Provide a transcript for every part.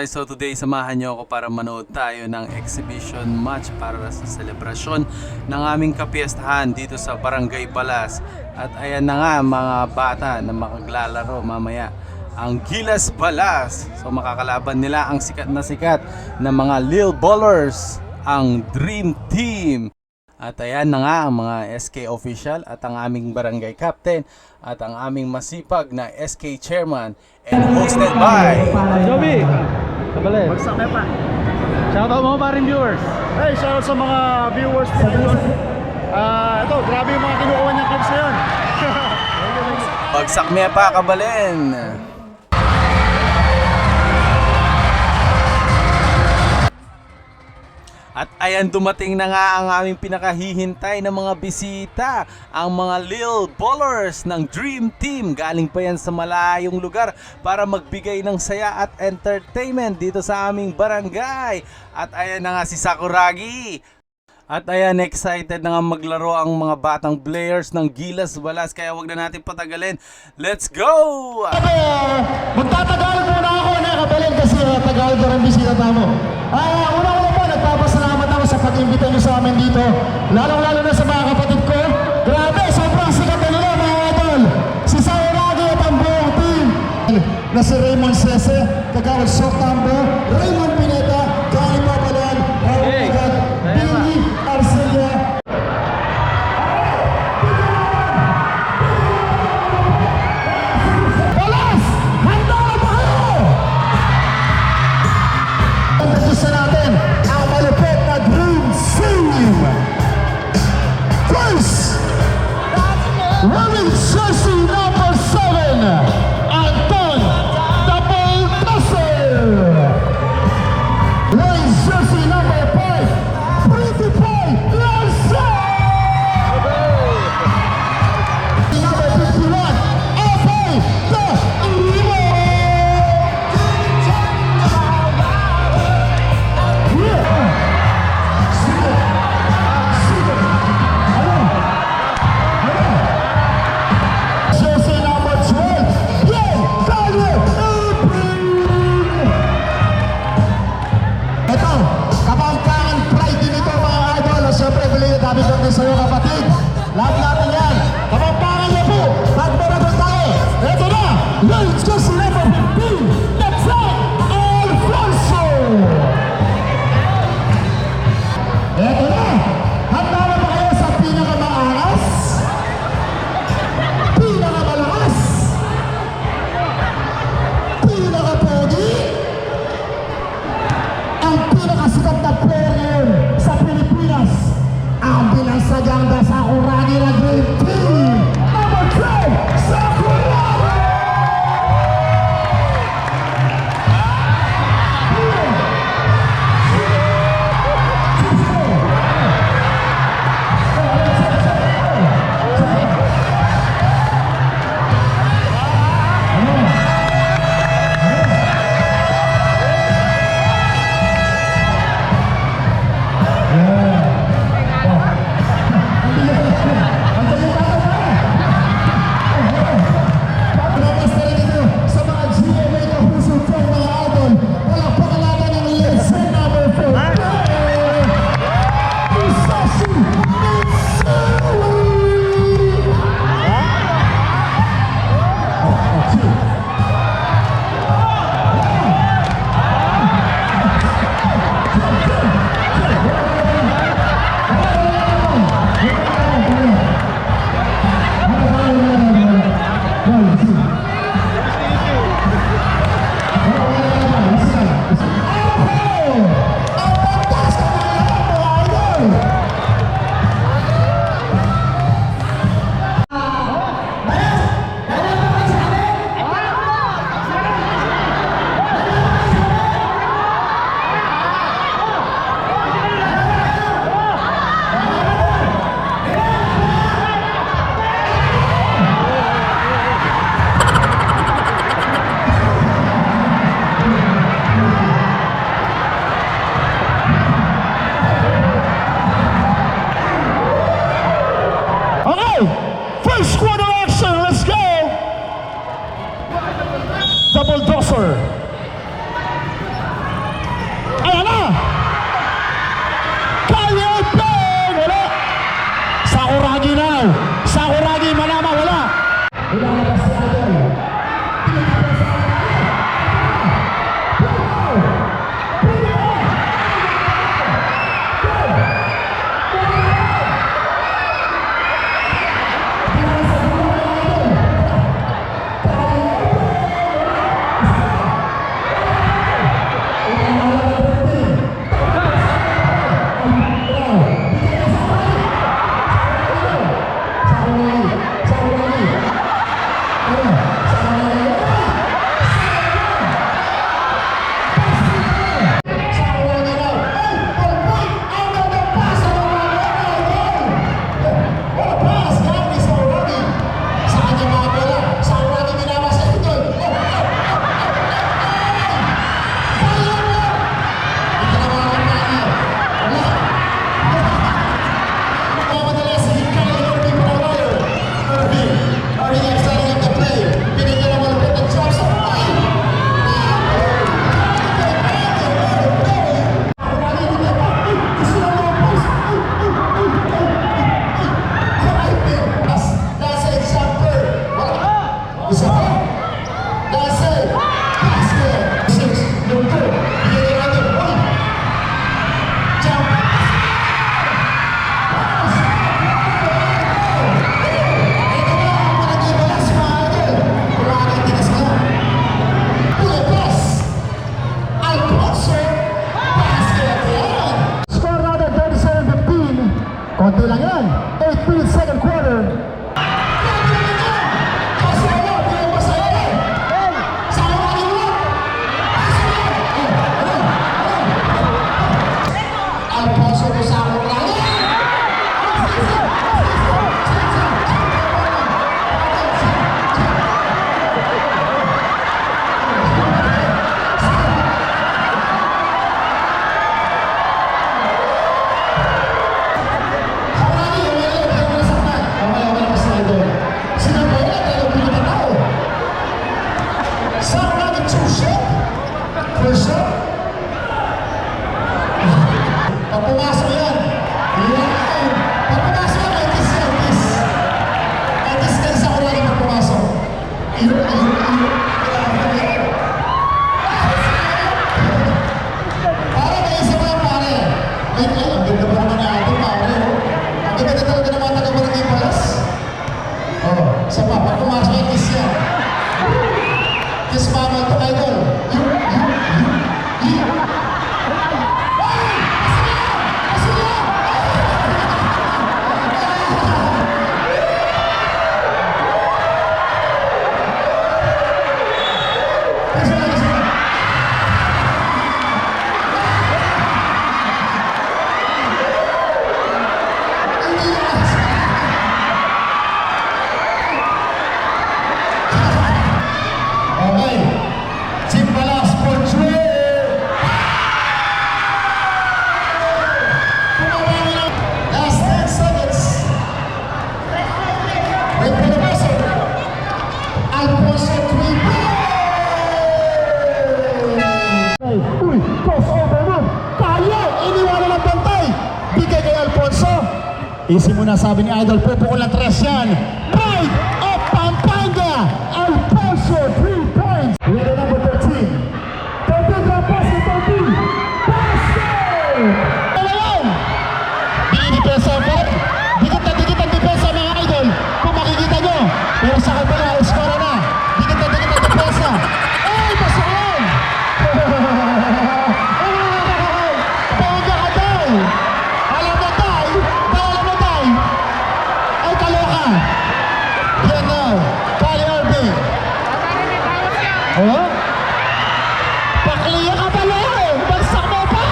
guys, so today samahan nyo ako para manood tayo ng exhibition match para sa selebrasyon ng aming kapiestahan dito sa Barangay Balas. At ayan na nga mga bata na makaglalaro mamaya, ang Gilas Balas. So makakalaban nila ang sikat na mga Lil Ballers, ang Dream Team. At ayan na nga ang mga SK official at ang aming barangay captain at ang aming masipag na SK chairman, and hosted by Joby! Kabalik. Bagsak na pa. Shoutout mo pa rin viewers. Hey, shoutout sa mga viewers po ngayon. Ito, grabe yung mga kinukuha niyang clips na yun. Bagsak niya pa, Kabalen. At ayan, dumating na nga ang aming pinakahihintay na mga bisita, ang mga Lil Ballers ng Dream Team. Galing pa yan sa malayong lugar para magbigay ng saya at entertainment dito sa aming barangay. At ayan na nga si Sakuragi. At ayan, excited na nga maglaro ang mga batang players ng Gilas Balas, kaya wag na natin patagalin. Let's go! Magtatagalog muna ako na Kabalen kasi Tagalog na rin bisita tamo. Una-una po, nagpapasalamat ako sa pag-imbita nyo sa amin dito. Lalong-lalo na sa mga kapatid ko. Grabe, sobrang sikat na nila mga idol. Si Sauragi at ang buong team. Na si Raymond Sese, Kagawad Sotambo, Raymond Pineda, Kali Papalan, Billy Arcelia. Balas! Handa na ba kayo? Introduce natin ang malupit na Dream Team. First, wearing jersey number 7, Anton Double Tussle. Wearing jersey number 5, Pretty Boy Larson. Number 51, Apay the Imo. Jersey number 12, Yay Tyler Ebring. Ito, kapangkangan pride din ito mga idol. Siyempre, bilhin na dami ko din sa'yo kapatid. Lahat natin yan. Kapangkangan niya po. Pagbarabas tayo. Ito na, World Jersey number 15, that's right, Alfonso. Ito na, handa na ba kayo sa pinakamaangas? Pinakamalakas? Pinakapogi? Ang pinakasikat na player ngayon sa Pilipinas, ang binansagang Sakuragi na Dream Team. Number 10, Sakuragi! Ang Isa pa, pag pumasok yung kiss yan. Kiss mama to idol. Okay. Simbala Sports Wear. Last 10 seconds. Wait for the buzzer. Alfonso 3 Uy, crossover move. Kaya, iniwala ng bantay. Bigay kay Alfonso. Easy muna sabi ni Idol, pupukul ng 3 yan. Pride of Pampanga. Alfonso 3 points. Leader number 13. 13 na pass ni 13. Basket! Alam! Dinidepensa pa. Dikit ang depensa mga Idol. Kung makikita nyo. Pero sa kabila, score na. Dikit ang depensa. Ay, pasok yan! Bongga ka, Day! Alam mo, Day! Alam mo, Day! Ay, kaloka! Yan na! Kali Irving! Oh? Pakliya ka pala eh! Bagsak mo pa!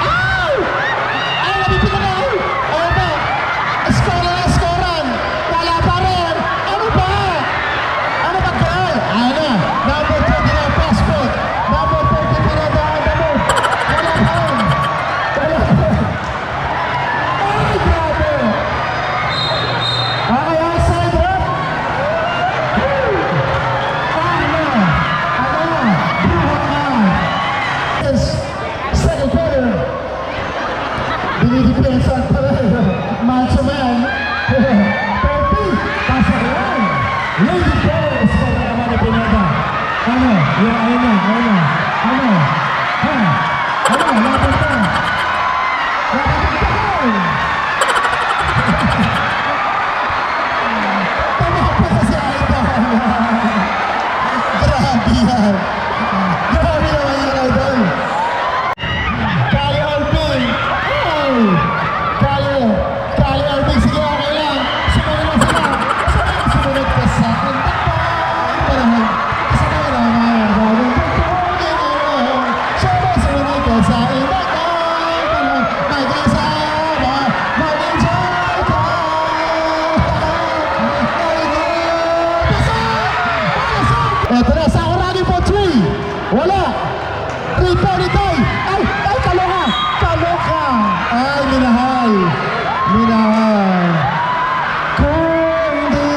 Ay! Ay, nabibigyan na eh! Ano ba? Skoran! Wala pa rin! Ano ba? Ano ba, girl? Ayun na! Number 20 na passport! Number 30 pinadaan na mo! Wala pa rin! Wala pa rin! Ay, grabe! Okay, outside up! Second quarter. Dinidepensa pa rin. Man to man. 30. Pasok yan. Lady Paul. Score na naman ni Pineda. Ano? Yung ayun na. Ano? Ha? Ano? Lapit ka. Tama pa kasi Idol. Grabe yan. Grabe naman yan, Idol. Kali Irving. Ay! Kali Irving. Sige, okay lang. Sumunod sila. Sumunod ka sa akin. Panahon. Kasama na mga bagong pagkakas. Sumunod ka sa akin. Panahon. May kasama. Mag-enjoy ka. Eto na, Sakuragi po 3. Wala. 3-30. Ay, kaloka. Ay, minahal. Kundi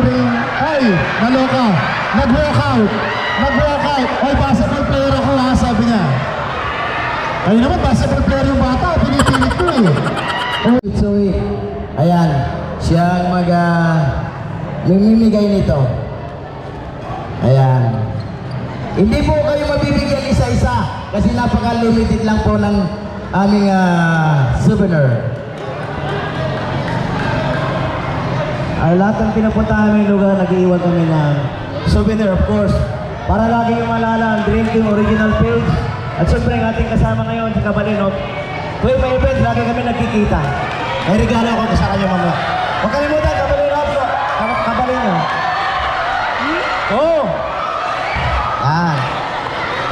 rin. Ay, naloka. Nag-walkout. Ay, basketball player ako ha, sabi niya. Ay naman, basketball player yung bata. Pinipilit ko eh. So, ayan, siya ang mamimigay nito. Ayan. Hindi po kayo mabibigyan isa-isa kasi napaka-limited lang po ng aming souvenir. Lahat ng pinupuntahan namin lugar, nag-iiwan kami ng souvenir, of course. Para lagi yung malala ang Dream Team original page. At syempre, ang ating kasama ngayon, si Kabalinot. Tuwing may event, lagi kami nagkikita. May regalo ako sa kanya mamaya. Huwag kalimutan, Kabalinot po. Kabalinot. Oh! Yan.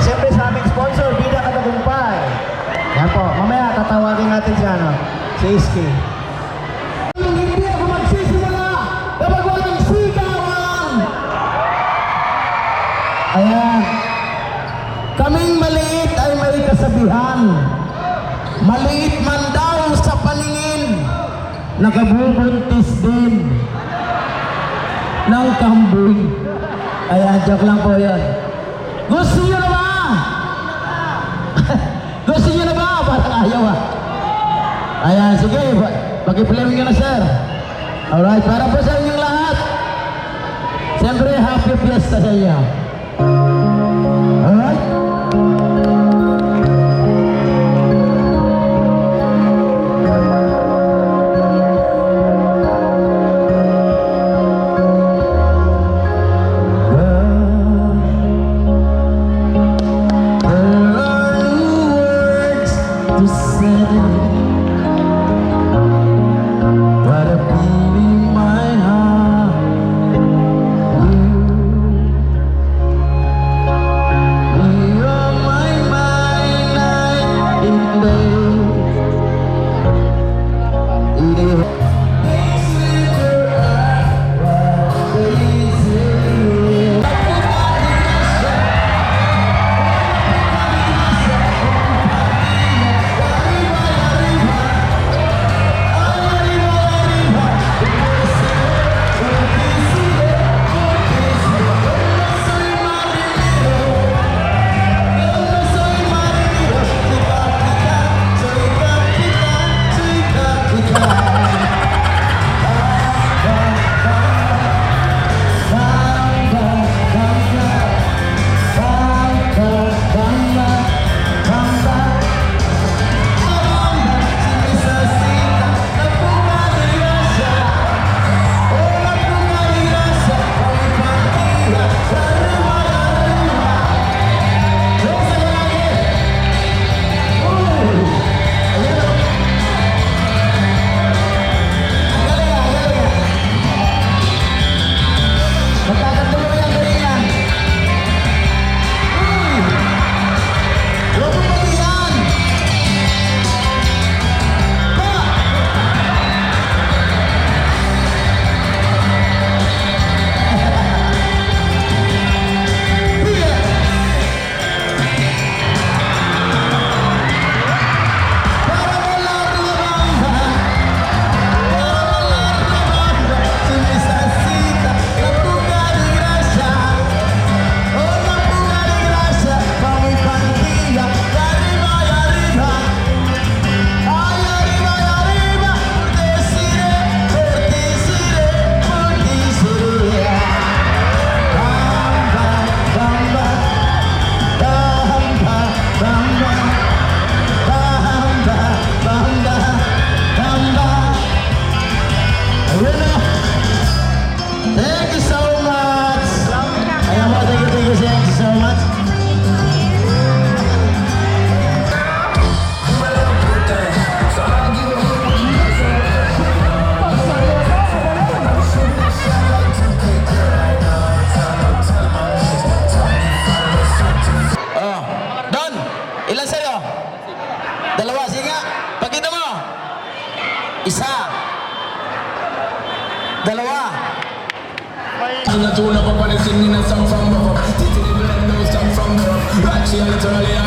Siyempre sa aming sponsor, Bida Katagumpay. Yan po. Mamaya, tatawagin natin si si Iski. Hindi ako magsisimula kapag walang sigawan! Ayan. Kaming maliit ay may kasabihan. Maliit man daw sa paningin, nakabubuntis din ng kambing. Ayan, joke lang po yun. Gusto nyo na ba? Gusto nyo na ba? Parang ayaw ah. Ayan, sige. Pag-i-play nyo na, sir. Alright, para po sa inyong lahat. Siyempre, happy fiesta sa inyo. Alright? to say, but a beat in my heart. You are my mind, night and day. Thank you so much. Ayan po, thank you so much. Oh, Don, ilan sa'yo? Dalawa, sige nga. Pakita mo. Isa. Dalawa. I'm not doing up on the singing and song from above. Titty the blend, no song from the rock. She a little